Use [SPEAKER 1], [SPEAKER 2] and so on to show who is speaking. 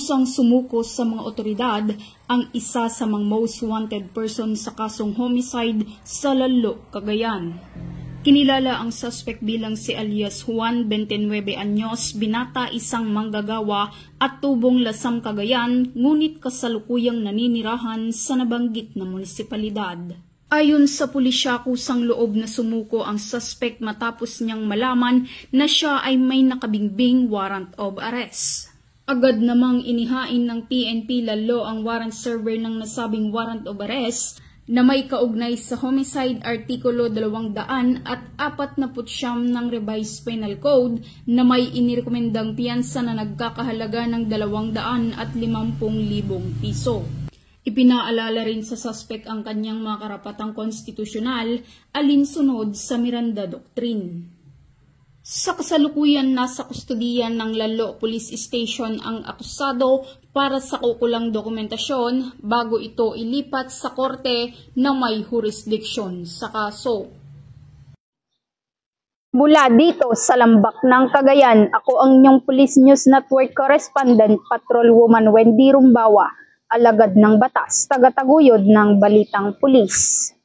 [SPEAKER 1] kusang sumuko sa mga otoridad ang isa sa mga most wanted person sa kasong homicide sa Lalo, Cagayan. Kinilala ang suspect bilang si alias Juan, 29 anyos, binata, isang manggagawa at tubong Lasam, Cagayan, ngunit kasalukuyang naninirahan sa nabanggit na munisipalidad. Ayon sa pulisya, kusang loob na sumuko ang suspect matapos niyang malaman na siya ay may nakabingbing warrant of arrest. Agad namang inihain ng PNP Lalo ang warrant server ng nasabing warrant of arrest na may kaugnay sa Homicide Artikulo 200 at 49 ng Revised Penal Code na may inirekomendang piyansa na nagkakahalaga ng 250,000 piso. Ipinaalala rin sa suspect ang kanyang mga karapatang konstitusyonal alinsunod sa Miranda Doctrine. Sa kasalukuyan, nasa kustodiyan ng Lalo Police Station ang akusado para sa kukulang dokumentasyon bago ito ilipat sa korte na may jurisdiksyon sa kaso.
[SPEAKER 2] Mula dito sa Lambak ng Cagayan, ako ang inyong Police News Network Correspondent, Patrolwoman Wendy Rumbawa, alagad ng batas, tagataguyod ng Balitang Pulis.